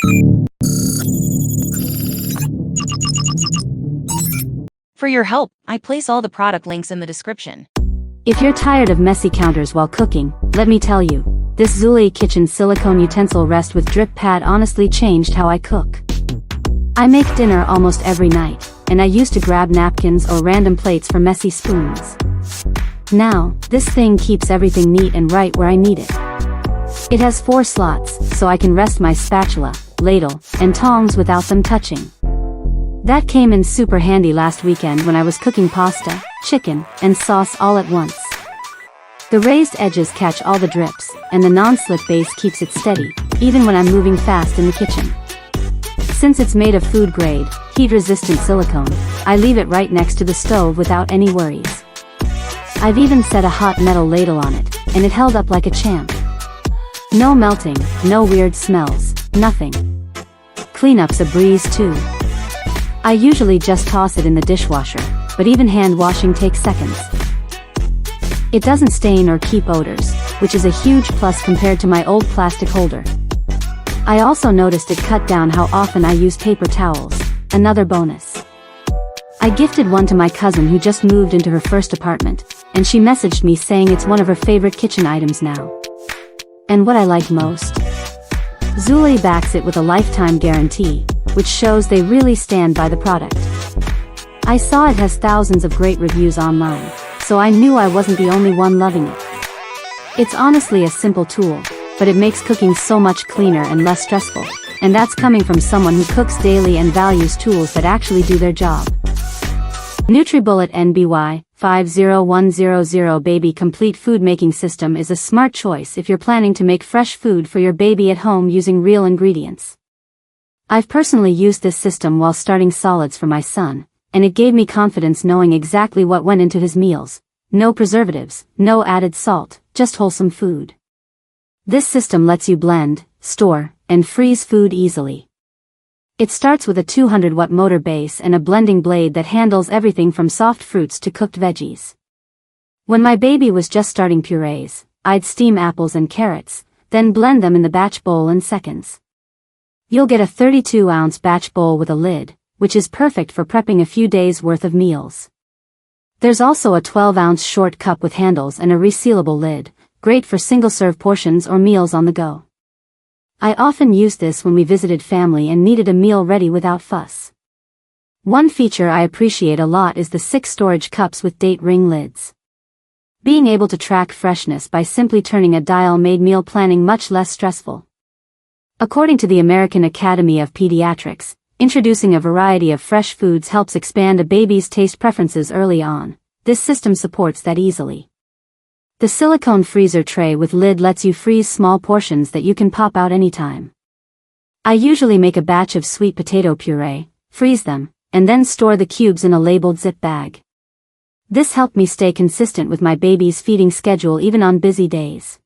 For your help, I place all the product links in the description. If you're tired of messy counters while cooking, let me tell you, this 𝐓𝐿𝐒 kitchen silicone utensil rest with drip pad honestly changed how I cook. I make dinner almost every night, and I used to grab napkins or random plates for messy spoons. Now, this thing keeps everything neat and right where I need it. It has 4 slots, so I can rest my spatula, ladle, and tongs without them touching. That came in super handy last weekend when I was cooking pasta, chicken, and sauce all at once. The raised edges catch all the drips, and the non-slip base keeps it steady, even when I'm moving fast in the kitchen. Since it's made of food-grade, heat-resistant silicone, I leave it right next to the stove without any worries. I've even set a hot metal ladle on it, and it held up like a champ. No melting, no weird smells, nothing. Cleanup's a breeze too. I usually just toss it in the dishwasher, but even hand washing takes seconds. It doesn't stain or keep odors, which is a huge plus compared to my old plastic holder. I also noticed it cut down how often I use paper towels, another bonus. I gifted one to my cousin who just moved into her first apartment, and she messaged me saying it's one of her favorite kitchen items now. And what I like most? 𝐓𝐿𝐒 backs it with a lifetime guarantee, which shows they really stand by the product. I saw it has thousands of great reviews online, so I knew I wasn't the only one loving it. It's honestly a simple tool, but it makes cooking so much cleaner and less stressful, and that's coming from someone who cooks daily and values tools that actually do their job. NutriBullet 𝐕𝐈𝐒/50100 Baby Complete Food Making System is a smart choice if you're planning to make fresh food for your baby at home using real ingredients. I've personally used this system while starting solids for my son, and it gave me confidence knowing exactly what went into his meals. No preservatives, no added salt, just wholesome food. This system lets you blend, store, and freeze food easily. It starts with a 200-watt motor base and a blending blade that handles everything from soft fruits to cooked veggies. When my baby was just starting purees, I'd steam apples and carrots, then blend them in the batch bowl in seconds. You'll get a 32-ounce batch bowl with a lid, which is perfect for prepping a few days' worth of meals. There's also a 12-ounce short cup with handles and a resealable lid, great for single-serve portions or meals on the go. I often used this when we visited family and needed a meal ready without fuss. One feature I appreciate a lot is the 6 storage cups with date ring lids. Being able to track freshness by simply turning a dial made meal planning much less stressful. According to the American Academy of Pediatrics, introducing a variety of fresh foods helps expand a baby's taste preferences early on. This system supports that easily. The silicone freezer tray with lid lets you freeze small portions that you can pop out anytime. I usually make a batch of sweet potato puree, freeze them, and then store the cubes in a labeled zip bag. This helped me stay consistent with my baby's feeding schedule even on busy days.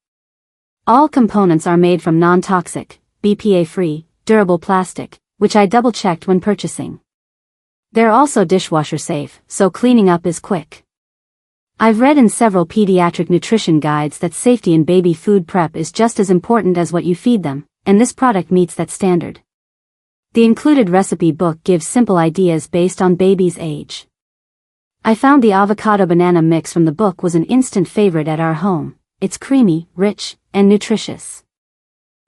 All components are made from non-toxic, BPA-free, durable plastic, which I double-checked when purchasing. They're also dishwasher safe, so cleaning up is quick. I've read in several pediatric nutrition guides that safety in baby food prep is just as important as what you feed them, and this product meets that standard. The included recipe book gives simple ideas based on baby's age. I found the avocado banana mix from the book was an instant favorite at our home. It's creamy, rich, and nutritious.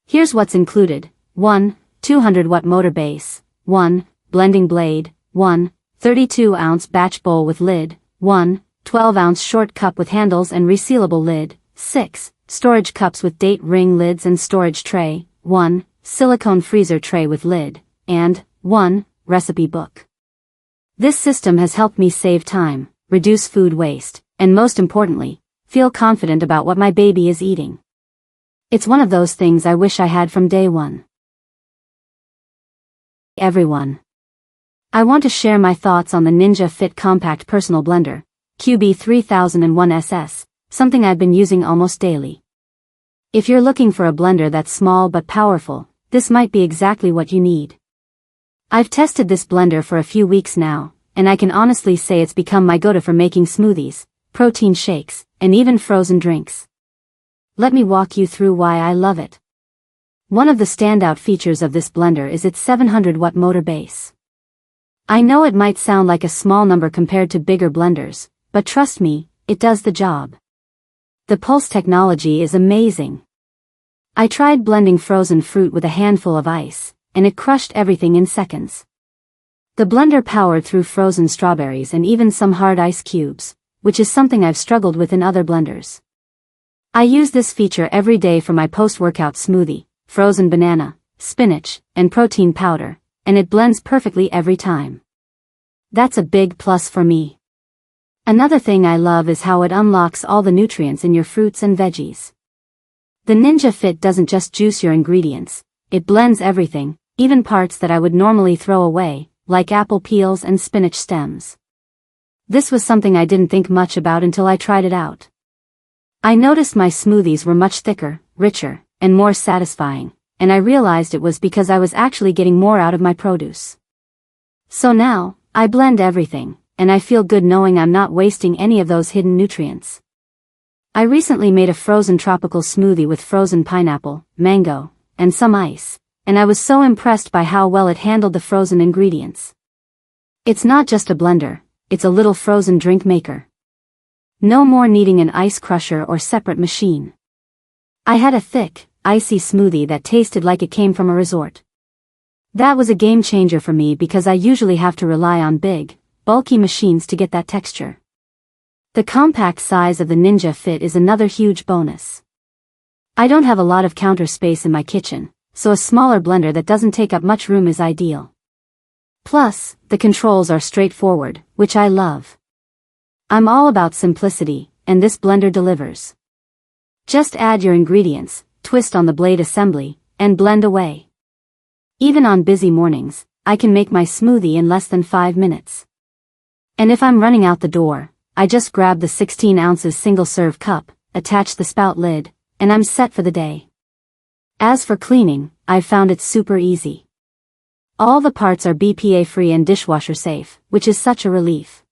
Here's what's included: 1 200-watt motor base, 1 blending blade, 1 32-ounce batch bowl with lid, 1 12-ounce short cup with handles and resealable lid, 6 storage cups with date ring lids and storage tray, 1 silicone freezer tray with lid, and 1 recipe book. This system has helped me save time, reduce food waste, and most importantly, feel confident about what my baby is eating. It's one of those things I wish I had from day one. Everyone. I want to share my thoughts on the Ninja Fit Compact Personal Blender, QB3001SS, something I've been using almost daily. If you're looking for a blender that's small but powerful, this might be exactly what you need. I've tested this blender for a few weeks now, and I can honestly say it's become my go-to for making smoothies, protein shakes, and even frozen drinks. Let me walk you through why I love it. One of the standout features of this blender is its 700-watt motor base. I know it might sound like a small number compared to bigger blenders, but trust me, it does the job. The pulse technology is amazing. I tried blending frozen fruit with a handful of ice, and it crushed everything in seconds. The blender powered through frozen strawberries and even some hard ice cubes, which is something I've struggled with in other blenders. I use this feature every day for my post-workout smoothie, frozen banana, spinach, and protein powder, and it blends perfectly every time. That's a big plus for me. Another thing I love is how it unlocks all the nutrients in your fruits and veggies. The 𝐓𝐇𝐀𝐍𝐶 doesn't just juice your ingredients, it blends everything, even parts that I would normally throw away, like apple peels and spinach stems. This was something I didn't think much about until I tried it out. I noticed my smoothies were much thicker, richer, and more satisfying, and I realized it was because I was actually getting more out of my produce. So now, I blend everything, and I feel good knowing I'm not wasting any of those hidden nutrients. I recently made a frozen tropical smoothie with frozen pineapple, mango, and some ice, and I was so impressed by how well it handled the frozen ingredients. It's not just a blender, it's a little frozen drink maker. No more needing an ice crusher or separate machine. I had a thick, icy smoothie that tasted like it came from a resort. That was a game changer for me because I usually have to rely on big, bulky machines to get that texture. The compact size of the 𝐓𝐇𝐀𝐍𝐶 is another huge bonus. I don't have a lot of counter space in my kitchen, so a smaller blender that doesn't take up much room is ideal. Plus, the controls are straightforward, which I love. I'm all about simplicity, and this blender delivers. Just add your ingredients, twist on the blade assembly, and blend away. Even on busy mornings, I can make my smoothie in less than 5 minutes. And if I'm running out the door, I just grab the 16 ounces single-serve cup, attach the spout lid, and I'm set for the day. As for cleaning, I've found it super easy. All the parts are BPA-free and dishwasher safe, which is such a relief.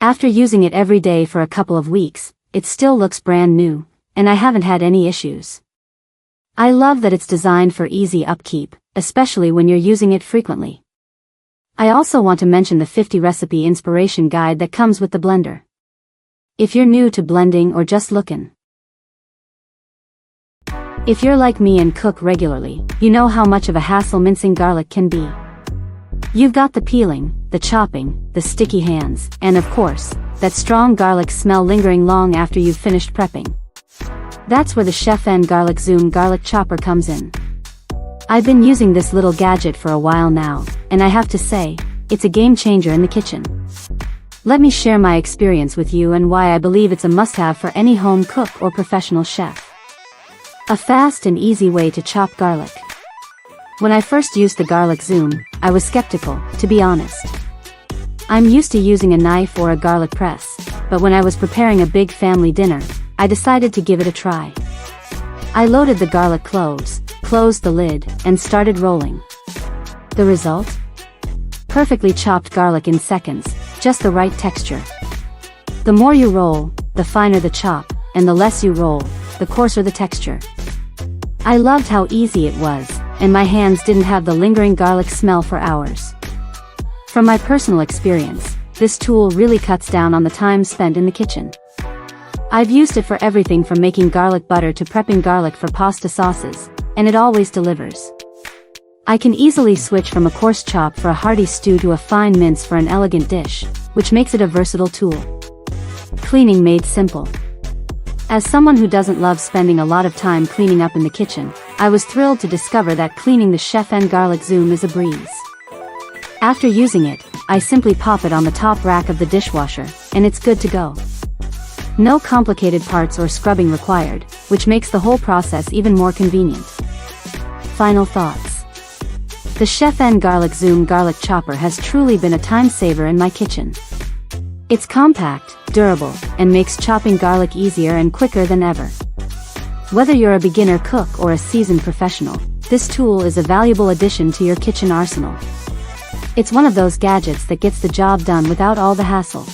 After using it every day for a couple of weeks, it still looks brand new, and I haven't had any issues. I love that it's designed for easy upkeep, especially when you're using it frequently. I also want to mention the 50 recipe inspiration guide that comes with the blender. If you're new to blending or just looking. If you're like me and cook regularly, you know how much of a hassle mincing garlic can be. You've got the peeling, the chopping, the sticky hands, and of course, that strong garlic smell lingering long after you've finished prepping. That's where the 𝐓𝐇𝐀𝐍𝐶 garlic chopper comes in. I've been using this little gadget for a while now, and I have to say, it's a game changer in the kitchen. Let me share my experience with you and why I believe it's a must-have for any home cook or professional chef. A fast and easy way to chop garlic. When I first used the 𝐓𝐇𝐀𝐍𝐶, I was skeptical, to be honest. I'm used to using a knife or a garlic press, but when I was preparing a big family dinner, I decided to give it a try. I loaded the garlic cloves, closed the lid, and started rolling. The result? Perfectly chopped garlic in seconds, just the right texture. The more you roll, the finer the chop, and the less you roll, the coarser the texture. I loved how easy it was, and my hands didn't have the lingering garlic smell for hours. From my personal experience, this tool really cuts down on the time spent in the kitchen. I've used it for everything from making garlic butter to prepping garlic for pasta sauces, and it always delivers. I can easily switch from a coarse chop for a hearty stew to a fine mince for an elegant dish, which makes it a versatile tool. Cleaning made simple. As someone who doesn't love spending a lot of time cleaning up in the kitchen, I was thrilled to discover that cleaning the 𝐓𝐇𝐀𝐍𝐶 is a breeze. After using it, I simply pop it on the top rack of the dishwasher, and it's good to go. No complicated parts or scrubbing required, which makes the whole process even more convenient. Final thoughts. The 𝐓𝐇𝐀𝐍𝐶 garlic chopper has truly been a time saver in my kitchen. It's compact, durable, and makes chopping garlic easier and quicker than ever. Whether you're a beginner cook or a seasoned professional, this tool is a valuable addition to your kitchen arsenal. It's one of those gadgets that gets the job done without all the hassle.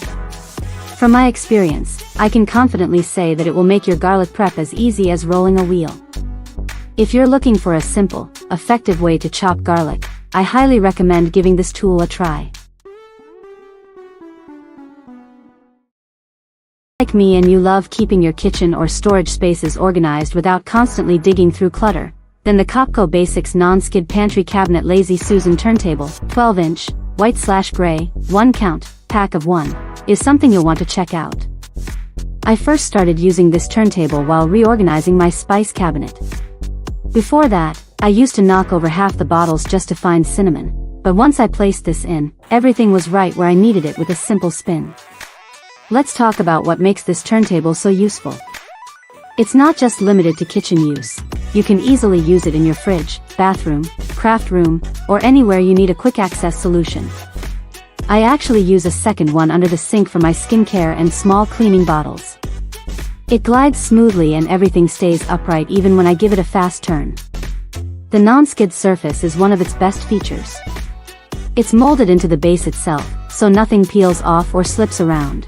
From my experience, I can confidently say that it will make your garlic prep as easy as rolling a wheel. If you're looking for a simple, effective way to chop garlic, I highly recommend giving this tool a try. Like me and you love keeping your kitchen or storage spaces organized without constantly digging through clutter, then the 𝐓𝐇𝐀𝐍𝐊𝐒 Basics Non-Skid Pantry Cabinet Lazy Susan Turntable, 12-inch, white/gray, 1-count, pack of 1, is something you'll want to check out. I first started using this turntable while reorganizing my spice cabinet. Before that, I used to knock over half the bottles just to find cinnamon, but once I placed this in, everything was right where I needed it with a simple spin. Let's talk about what makes this turntable so useful. It's not just limited to kitchen use. You can easily use it in your fridge, bathroom, craft room, or anywhere you need a quick access solution. I actually use a second one under the sink for my skincare and small cleaning bottles. It glides smoothly and everything stays upright even when I give it a fast turn. The non-skid surface is one of its best features. It's molded into the base itself, so nothing peels off or slips around.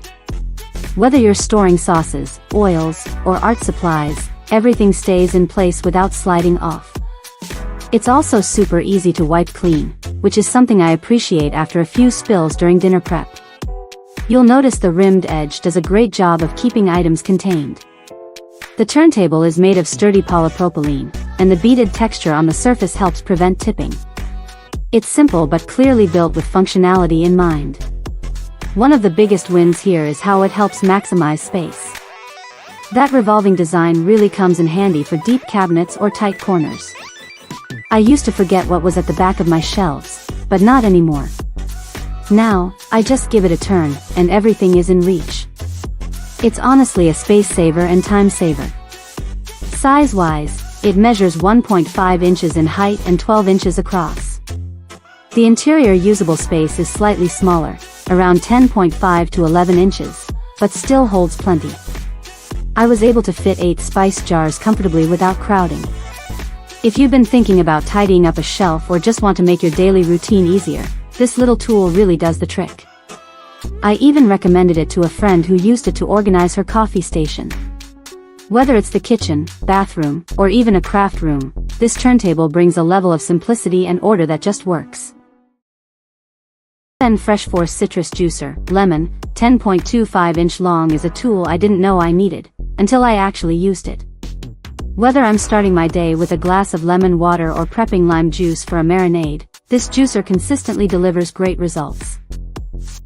Whether you're storing sauces, oils, or art supplies, everything stays in place without sliding off. It's also super easy to wipe clean, which is something I appreciate after a few spills during dinner prep. You'll notice the rimmed edge does a great job of keeping items contained. The turntable is made of sturdy polypropylene, and the beaded texture on the surface helps prevent tipping. It's simple but clearly built with functionality in mind. One of the biggest wins here is how it helps maximize space. That revolving design really comes in handy for deep cabinets or tight corners. I used to forget what was at the back of my shelves, but not anymore. Now, I just give it a turn, and everything is in reach. It's honestly a space saver and time saver. Size-wise, it measures 1.5 inches in height and 12 inches across. The interior usable space is slightly smaller, around 10.5 to 11 inches, but still holds plenty. I was able to fit 8 spice jars comfortably without crowding. If you've been thinking about tidying up a shelf or just want to make your daily routine easier, this little tool really does the trick. I even recommended it to a friend who used it to organize her coffee station. Whether it's the kitchen, bathroom, or even a craft room, this turntable brings a level of simplicity and order that just works. Fresh Force Citrus Juicer, Lemon, 10.25-inch long is a tool I didn't know I needed, until I actually used it. Whether I'm starting my day with a glass of lemon water or prepping lime juice for a marinade, this juicer consistently delivers great results.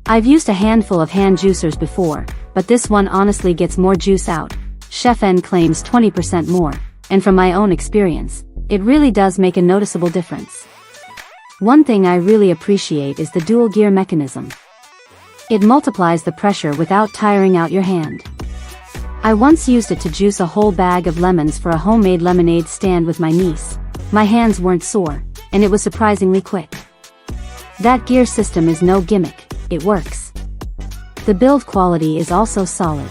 I've used a handful of hand juicers before, but this one honestly gets more juice out. 𝐓𝐇𝐀𝐍𝐿 claims 20% more, and from my own experience, it really does make a noticeable difference. One thing I really appreciate is the dual gear mechanism. It multiplies the pressure without tiring out your hand. I once used it to juice a whole bag of lemons for a homemade lemonade stand with my niece. My hands weren't sore, and it was surprisingly quick. That gear system is no gimmick, it works. The build quality is also solid.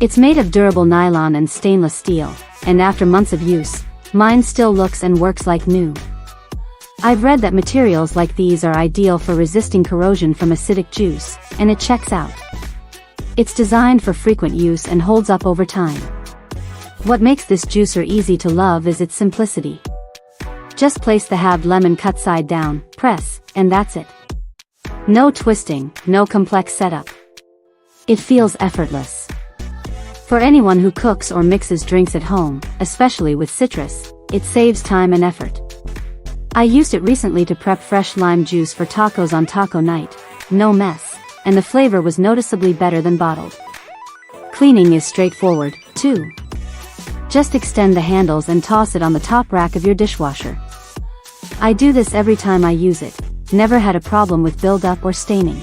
It's made of durable nylon and stainless steel, and after months of use, mine still looks and works like new. I've read that materials like these are ideal for resisting corrosion from acidic juice, and it checks out. It's designed for frequent use and holds up over time. What makes this juicer easy to love is its simplicity. Just place the halved lemon cut side down, press, and that's it. No twisting, no complex setup. It feels effortless. For anyone who cooks or mixes drinks at home, especially with citrus, it saves time and effort. I used it recently to prep fresh lime juice for tacos on taco night. No mess, and the flavor was noticeably better than bottled. Cleaning is straightforward, too. Just extend the handles and toss it on the top rack of your dishwasher. I do this every time I use it, never had a problem with buildup or staining.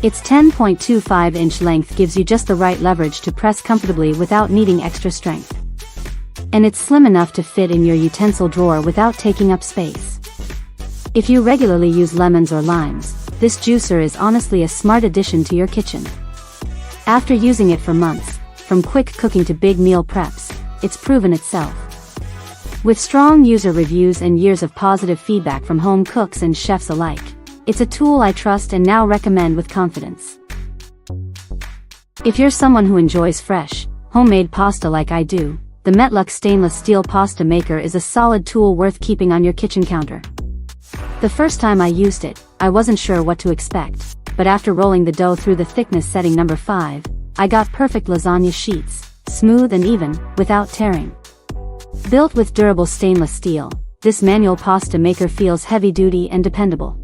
Its 10.25-inch length gives you just the right leverage to press comfortably without needing extra strength. And it's slim enough to fit in your utensil drawer without taking up space. If you regularly use lemons or limes, this juicer is honestly a smart addition to your kitchen. After using it for months, from quick cooking to big meal preps, it's proven itself. With strong user reviews and years of positive feedback from home cooks and chefs alike, it's a tool I trust and now recommend with confidence. If you're someone who enjoys fresh, homemade pasta like I do, the 𝐓𝐇𝐀𝐍𝐶 stainless steel pasta maker is a solid tool worth keeping on your kitchen counter. The first time I used it, I wasn't sure what to expect, but after rolling the dough through the thickness setting number 5, I got perfect lasagna sheets, smooth and even, without tearing. Built with durable stainless steel, this manual pasta maker feels heavy-duty and dependable.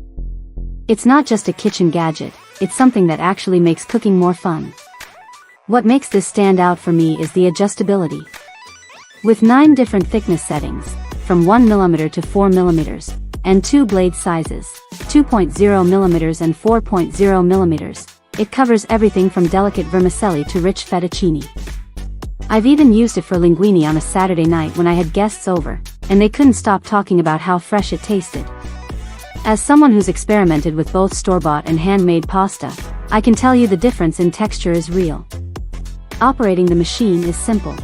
It's not just a kitchen gadget, it's something that actually makes cooking more fun. What makes this stand out for me is the adjustability. With 9 different thickness settings, from 1 mm to 4 mm, and 2 blade sizes, 2.0 mm and 4.0 mm, it covers everything from delicate vermicelli to rich fettuccine. I've even used it for linguine on a Saturday night when I had guests over, and they couldn't stop talking about how fresh it tasted. As someone who's experimented with both store-bought and handmade pasta, I can tell you the difference in texture is real. Operating the machine is simple.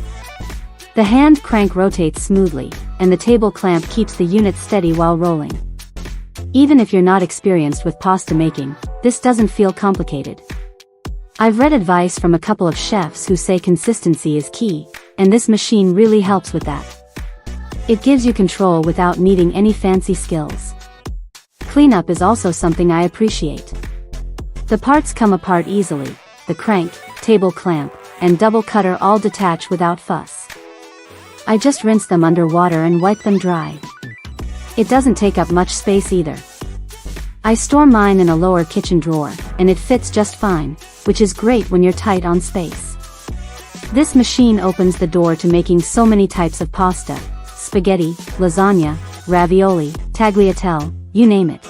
The hand crank rotates smoothly, and the table clamp keeps the unit steady while rolling. Even if you're not experienced with pasta making, this doesn't feel complicated. I've read advice from a couple of chefs who say consistency is key, and this machine really helps with that. It gives you control without needing any fancy skills. Cleanup is also something I appreciate. The parts come apart easily, the crank, table clamp, and double cutter all detach without fuss. I just rinse them under water and wipe them dry. It doesn't take up much space either. I store mine in a lower kitchen drawer, and it fits just fine, which is great when you're tight on space. This machine opens the door to making so many types of pasta: spaghetti, lasagna, ravioli, tagliatelle, you name it.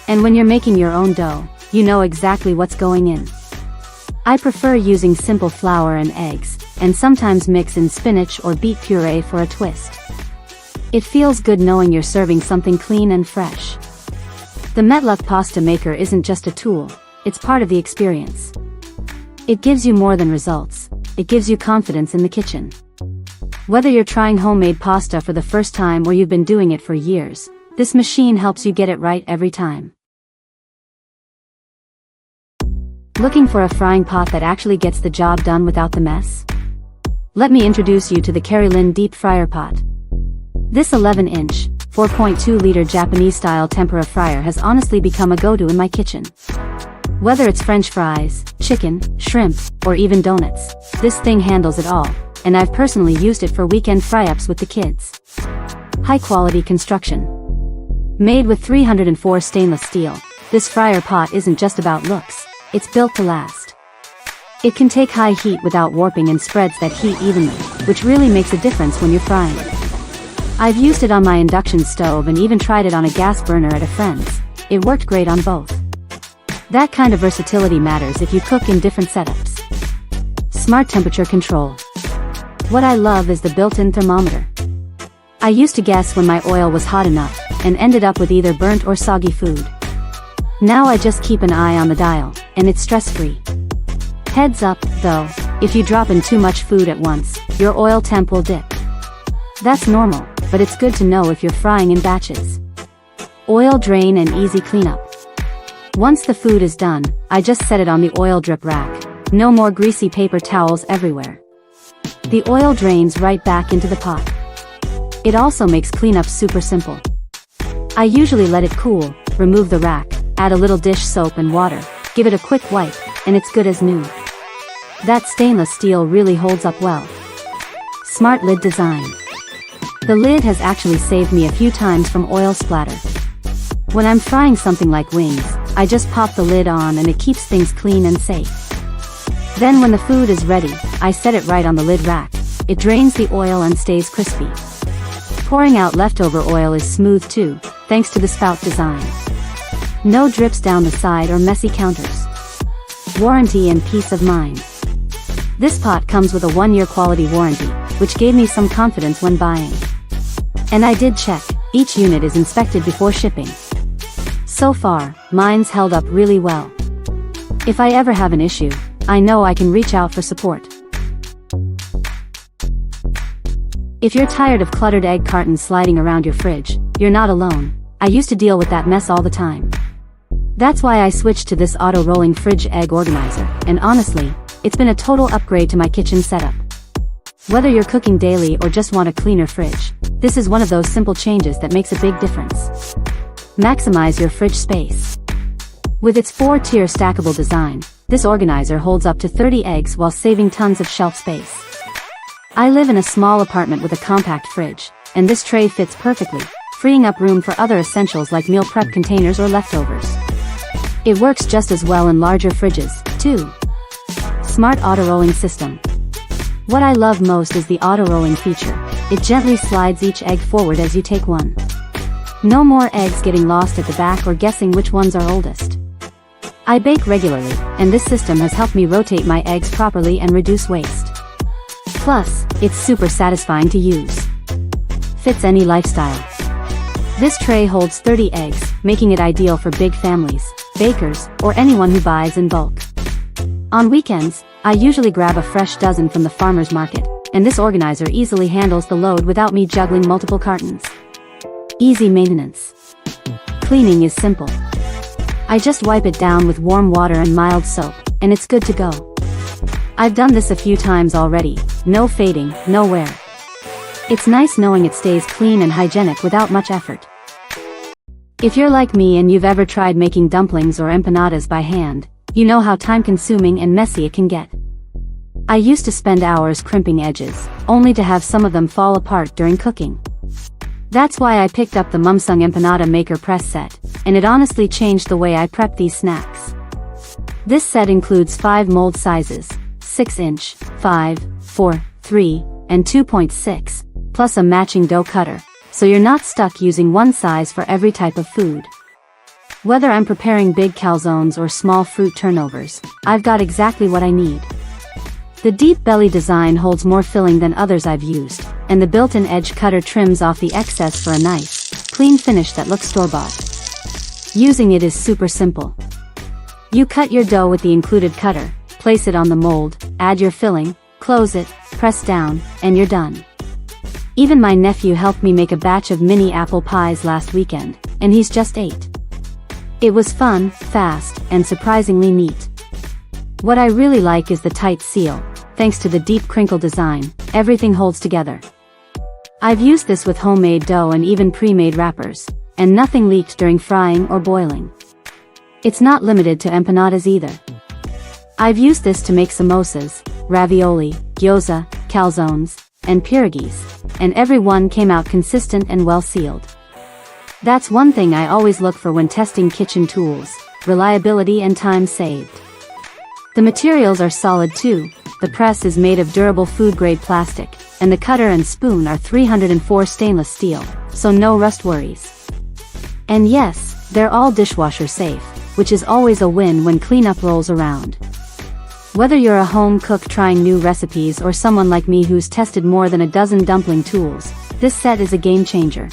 And when you're making your own dough, you know exactly what's going in. I prefer using simple flour and eggs, and sometimes mix in spinach or beet puree for a twist. It feels good knowing you're serving something clean and fresh. The 𝐓𝐇𝐀𝐍𝐶 pasta maker isn't just a tool, it's part of the experience. It gives you more than results, it gives you confidence in the kitchen. Whether you're trying homemade pasta for the first time or you've been doing it for years, this machine helps you get it right every time. Looking for a frying pot that actually gets the job done without the mess? Let me introduce you to the 𝐓𝐇𝐀𝐍𝐶 deep fryer pot. This 11-inch, 4.2-liter Japanese-style tempura fryer has honestly become a go-to in my kitchen. Whether it's French fries, chicken, shrimp, or even donuts, this thing handles it all, and I've personally used it for weekend fry-ups with the kids. High-quality construction. Made with 304 stainless steel, this fryer pot isn't just about looks, it's built to last. It can take high heat without warping and spreads that heat evenly, which really makes a difference when you're frying. I've used it on my induction stove and even tried it on a gas burner at a friend's. It worked great on both. That kind of versatility matters if you cook in different setups. Smart temperature control. What I love is the built-in thermometer. I used to guess when my oil was hot enough, and ended up with either burnt or soggy food. Now I just keep an eye on the dial, and it's stress-free. Heads up, though, if you drop in too much food at once, your oil temp will dip. That's normal, but it's good to know if you're frying in batches. Oil drain and easy cleanup. Once the food is done, I just set it on the oil drip rack. No more greasy paper towels everywhere. The oil drains right back into the pot. It also makes cleanup super simple. I usually let it cool, remove the rack, add a little dish soap and water, give it a quick wipe, and it's good as new. That stainless steel really holds up well. Smart lid design. The lid has actually saved me a few times from oil splatter. When I'm frying something like wings, I just pop the lid on and it keeps things clean and safe. Then when the food is ready, I set it right on the lid rack. It drains the oil and stays crispy. Pouring out leftover oil is smooth too, thanks to the spout design. No drips down the side or messy counters. Warranty and peace of mind. This pot comes with a 1-year quality warranty, which gave me some confidence when buying. And I did check, each unit is inspected before shipping. So far, mine's held up really well. If I ever have an issue, I know I can reach out for support. If you're tired of cluttered egg cartons sliding around your fridge, you're not alone. I used to deal with that mess all the time. That's why I switched to this auto-rolling fridge egg organizer, and honestly, it's been a total upgrade to my kitchen setup. Whether you're cooking daily or just want a cleaner fridge, this is one of those simple changes that makes a big difference. Maximize your fridge space. With its 4-tier stackable design, this organizer holds up to 30 eggs while saving tons of shelf space. I live in a small apartment with a compact fridge, and this tray fits perfectly, freeing up room for other essentials like meal prep containers or leftovers. It works just as well in larger fridges, too. Smart auto-rolling system. What I love most is the auto-rolling feature. It gently slides each egg forward as you take one. No more eggs getting lost at the back or guessing which ones are oldest. I bake regularly, and this system has helped me rotate my eggs properly and reduce waste. Plus, it's super satisfying to use. Fits any lifestyle. This tray holds 30 eggs, making it ideal for big families, bakers, or anyone who buys in bulk. On weekends, I usually grab a fresh dozen from the farmer's market, and this organizer easily handles the load without me juggling multiple cartons. Easy maintenance. Cleaning is simple. I just wipe it down with warm water and mild soap, and it's good to go. I've done this a few times already, no fading, no wear. It's nice knowing it stays clean and hygienic without much effort. If you're like me and you've ever tried making dumplings or empanadas by hand, you know how time-consuming and messy it can get. I used to spend hours crimping edges, only to have some of them fall apart during cooking. That's why I picked up the Mumsung Empanada Maker Press set, and it honestly changed the way I prep these snacks. This set includes 5 mold sizes, 6-inch, 5, 4, 3, and 2.6, plus a matching dough cutter, so you're not stuck using one size for every type of food. Whether I'm preparing big calzones or small fruit turnovers, I've got exactly what I need. The deep belly design holds more filling than others I've used, and the built-in edge cutter trims off the excess for a nice, clean finish that looks store-bought. Using it is super simple. You cut your dough with the included cutter, place it on the mold, add your filling, close it, press down, and you're done. Even my nephew helped me make a batch of mini apple pies last weekend, and he's just 8. It was fun, fast, and surprisingly neat. What I really like is the tight seal. Thanks to the deep crinkle design, everything holds together. I've used this with homemade dough and even pre-made wrappers, and nothing leaked during frying or boiling. It's not limited to empanadas either. I've used this to make samosas, ravioli, gyoza, calzones, and pierogies, and every one came out consistent and well sealed. That's one thing I always look for when testing kitchen tools: reliability and time saved. The materials are solid too. The press is made of durable food-grade plastic, and the cutter and spoon are 304 stainless steel, so no rust worries. And yes, they're all dishwasher safe, which is always a win when cleanup rolls around. Whether you're a home cook trying new recipes or someone like me who's tested more than a dozen dumpling tools, this set is a game changer.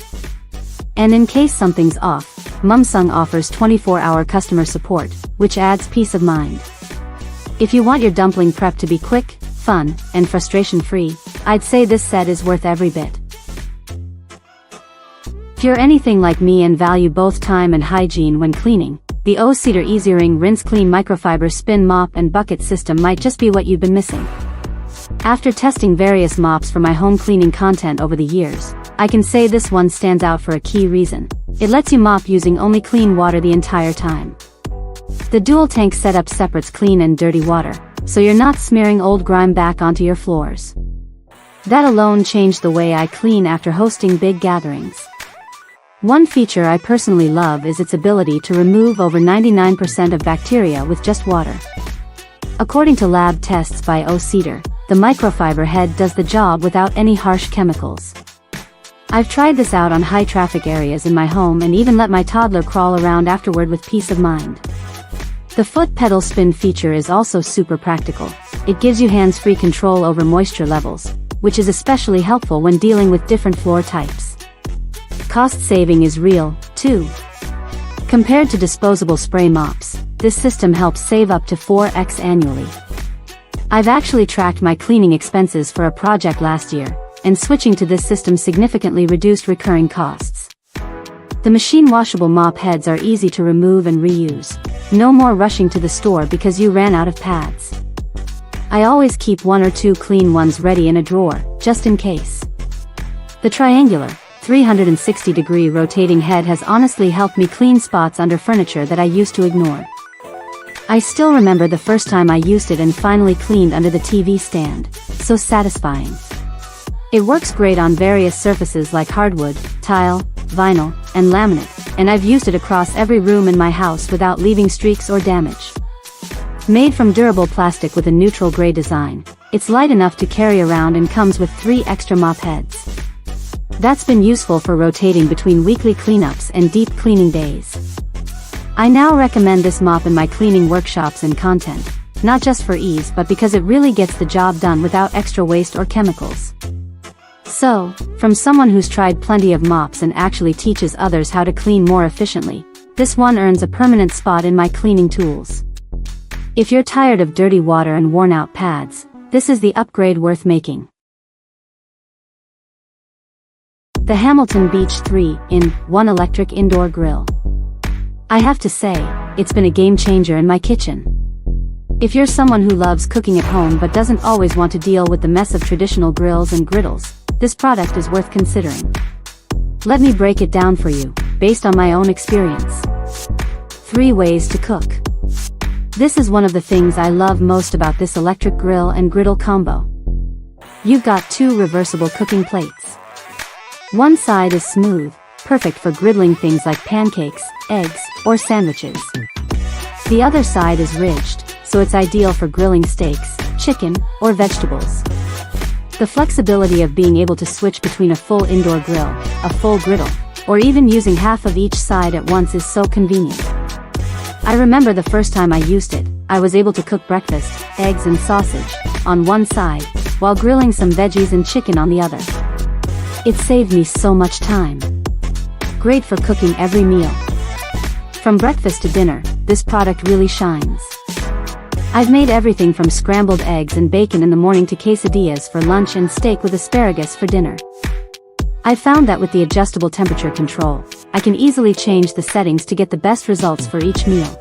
And in case something's off, Mumsung offers 24-hour customer support, which adds peace of mind. If you want your dumpling prep to be quick, fun, and frustration-free, I'd say this set is worth every bit. If you're anything like me and value both time and hygiene when cleaning, the 𝐓𝐇𝐀𝐍𝐶 Easy-Ring Rinse Clean Microfiber Spin Mop and Bucket System might just be what you've been missing. After testing various mops for my home cleaning content over the years, I can say this one stands out for a key reason. It lets you mop using only clean water the entire time. The dual tank setup separates clean and dirty water, so you're not smearing old grime back onto your floors. That alone changed the way I clean after hosting big gatherings. One feature I personally love is its ability to remove over 99% of bacteria with just water. According to lab tests by 𝐓𝐇𝐀𝐀𝐍𝐶, the microfiber head does the job without any harsh chemicals. I've tried this out on high traffic areas in my home and even let my toddler crawl around afterward with peace of mind. The foot pedal spin feature is also super practical. It gives you hands-free control over moisture levels, which is especially helpful when dealing with different floor types. Cost saving is real, too. Compared to disposable spray mops, this system helps save up to 4x annually. I've actually tracked my cleaning expenses for a project last year, and switching to this system significantly reduced recurring costs. The machine washable mop heads are easy to remove and reuse. No more rushing to the store because you ran out of pads. I always keep 1 or 2 clean ones ready in a drawer, just in case. The triangular, 360-degree rotating head has honestly helped me clean spots under furniture that I used to ignore. I still remember the first time I used it and finally cleaned under the TV stand. So satisfying. It works great on various surfaces like hardwood, tile, vinyl, and laminate, and I've used it across every room in my house without leaving streaks or damage. Made from durable plastic with a neutral gray design, it's light enough to carry around and comes with 3 extra mop heads. That's been useful for rotating between weekly cleanups and deep cleaning days. I now recommend this mop in my cleaning workshops and content, not just for ease but because it really gets the job done without extra waste or chemicals. So, from someone who's tried plenty of mops and actually teaches others how to clean more efficiently, this one earns a permanent spot in my cleaning tools. If you're tired of dirty water and worn-out pads, this is the upgrade worth making. The Hamilton Beach 3-in-1 Electric Indoor Grill. I have to say, it's been a game changer in my kitchen. If you're someone who loves cooking at home but doesn't always want to deal with the mess of traditional grills and griddles, this product is worth considering. Let me break it down for you, based on my own experience. 3 ways to cook. This is one of the things I love most about this electric grill and griddle combo. You've got 2 reversible cooking plates. One side is smooth, perfect for griddling things like pancakes, eggs, or sandwiches. The other side is ridged, so it's ideal for grilling steaks, chicken, or vegetables. The flexibility of being able to switch between a full indoor grill, a full griddle, or even using half of each side at once is so convenient. I remember the first time I used it, I was able to cook breakfast, eggs and sausage, on one side, while grilling some veggies and chicken on the other. It saved me so much time. Great for cooking every meal. From breakfast to dinner, this product really shines. I've made everything from scrambled eggs and bacon in the morning to quesadillas for lunch and steak with asparagus for dinner. I found that with the adjustable temperature control, I can easily change the settings to get the best results for each meal.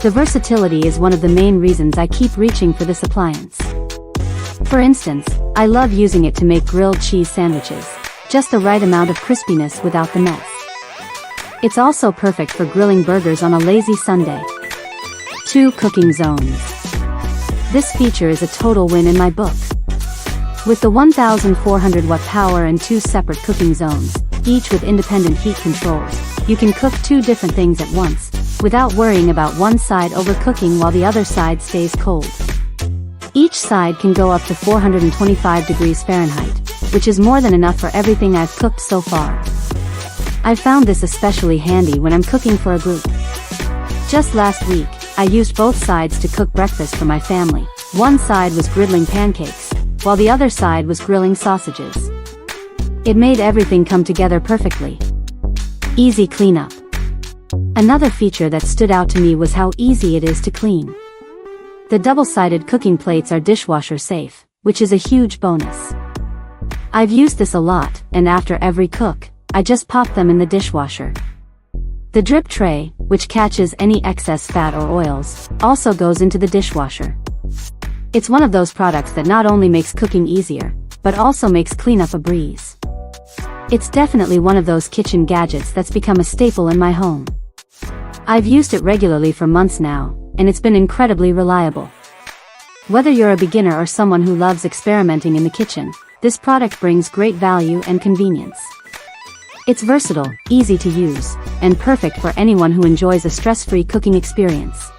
The versatility is one of the main reasons I keep reaching for this appliance. For instance, I love using it to make grilled cheese sandwiches, just the right amount of crispiness without the mess. It's also perfect for grilling burgers on a lazy Sunday. 2 cooking zones. This feature is a total win in my book. With the 1400 watt power and 2 separate cooking zones, each with independent heat controls, you can cook 2 different things at once, without worrying about one side overcooking while the other side stays cold. Each side can go up to 425 degrees Fahrenheit, which is more than enough for everything I've cooked so far. I've found this especially handy when I'm cooking for a group. Just last week, I used both sides to cook breakfast for my family. One side was griddling pancakes, while the other side was grilling sausages. It made everything come together perfectly. Easy cleanup. Another feature that stood out to me was how easy it is to clean. The double-sided cooking plates are dishwasher safe, which is a huge bonus. I've used this a lot, and after every cook, I just pop them in the dishwasher. The drip tray, which catches any excess fat or oils, also goes into the dishwasher. It's one of those products that not only makes cooking easier, but also makes cleanup a breeze. It's definitely one of those kitchen gadgets that's become a staple in my home. I've used it regularly for months now, and it's been incredibly reliable. Whether you're a beginner or someone who loves experimenting in the kitchen, this product brings great value and convenience. It's versatile, easy to use, and perfect for anyone who enjoys a stress-free cooking experience.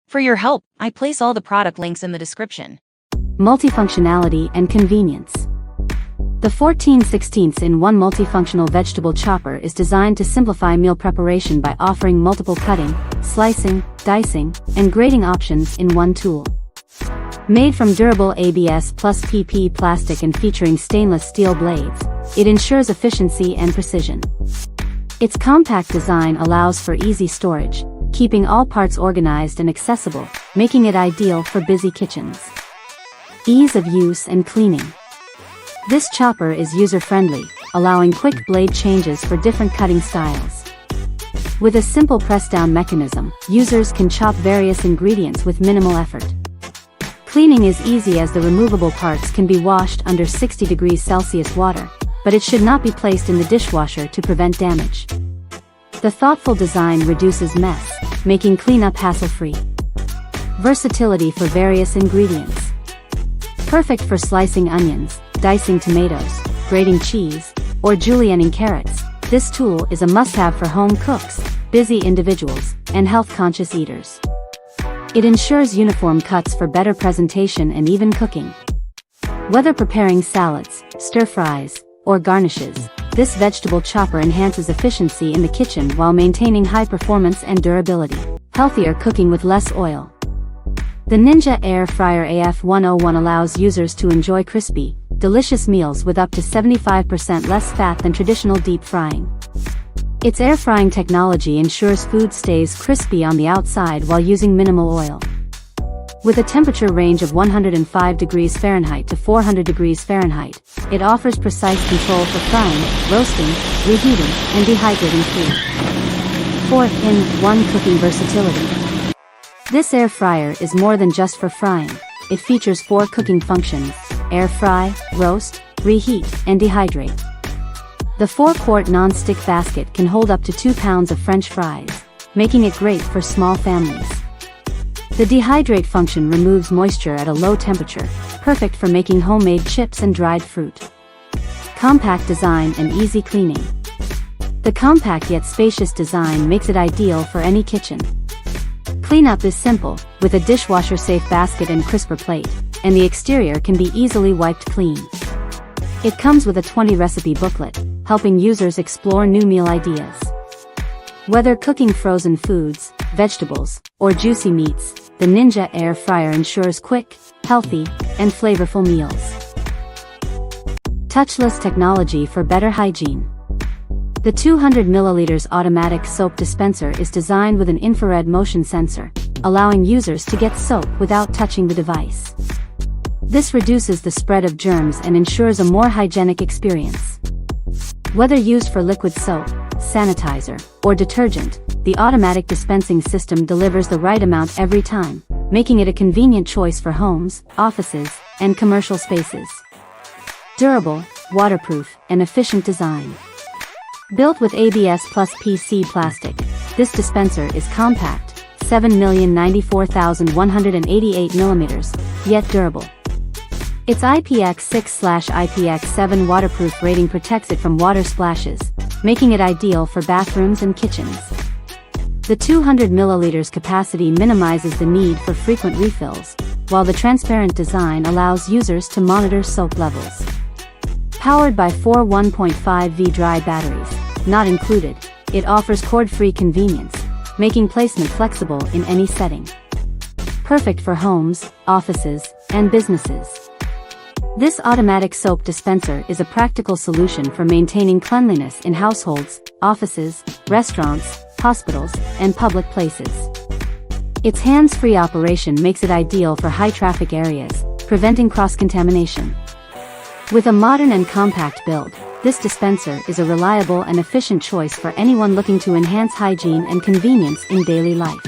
For your help, I place all the product links in the description. Multifunctionality and convenience. The 14/16-in-1 multifunctional vegetable chopper is designed to simplify meal preparation by offering multiple cutting, slicing, dicing, and grating options in one tool. Made from durable ABS plus PP plastic and featuring stainless steel blades, it ensures efficiency and precision. Its compact design allows for easy storage, keeping all parts organized and accessible, making it ideal for busy kitchens. Ease of use and cleaning. This chopper is user-friendly, allowing quick blade changes for different cutting styles. With a simple press-down mechanism, users can chop various ingredients with minimal effort. Cleaning is easy as the removable parts can be washed under 60 degrees Celsius water, but it should not be placed in the dishwasher to prevent damage. The thoughtful design reduces mess, making cleanup hassle-free. Versatility for various ingredients. Perfect for slicing onions, dicing tomatoes, grating cheese, or julienning carrots. This tool is a must-have for home cooks, busy individuals, and health-conscious eaters. It ensures uniform cuts for better presentation and even cooking. Whether preparing salads, stir-fries, or garnishes, this vegetable chopper enhances efficiency in the kitchen while maintaining high performance and durability. Healthier cooking with less oil. The Ninja Air Fryer AF101 allows users to enjoy crispy, delicious meals with up to 75% less fat than traditional deep frying. Its air frying technology ensures food stays crispy on the outside while using minimal oil. With a temperature range of 105 degrees Fahrenheit to 400 degrees Fahrenheit, it offers precise control for frying, roasting, reheating, and dehydrating food. 4-in-1 cooking versatility. This air fryer is more than just for frying. It features 4 cooking functions: air fry, roast, reheat, and dehydrate. The 4-quart non-stick basket can hold up to 2 pounds of French fries, making it great for small families. The dehydrate function removes moisture at a low temperature, perfect for making homemade chips and dried fruit. Compact design and easy cleaning. The compact yet spacious design makes it ideal for any kitchen. Cleanup is simple, with a dishwasher-safe basket and crisper plate, and the exterior can be easily wiped clean. It comes with a 20-recipe booklet, helping users explore new meal ideas. Whether cooking frozen foods, vegetables, or juicy meats, the Ninja Air Fryer ensures quick, healthy, and flavorful meals. Touchless technology for better hygiene. The 200 ml automatic soap dispenser is designed with an infrared motion sensor, allowing users to get soap without touching the device. This reduces the spread of germs and ensures a more hygienic experience. Whether used for liquid soap, sanitizer, or detergent, the automatic dispensing system delivers the right amount every time, making it a convenient choice for homes, offices, and commercial spaces. Durable, waterproof, and efficient design. Built with ABS plus PC plastic, this dispenser is compact, 7,094,188 mm, yet durable. Its IPX6/IPX7 waterproof rating protects it from water splashes, making it ideal for bathrooms and kitchens. The 200 ml capacity minimizes the need for frequent refills, while the transparent design allows users to monitor soap levels. Powered by 4 1.5V dry batteries, not included, it offers cord-free convenience, making placement flexible in any setting. Perfect for homes, offices, and businesses. This automatic soap dispenser is a practical solution for maintaining cleanliness in households, offices, restaurants, hospitals, and public places. Its hands-free operation makes it ideal for high-traffic areas, preventing cross-contamination. With a modern and compact build, this dispenser is a reliable and efficient choice for anyone looking to enhance hygiene and convenience in daily life.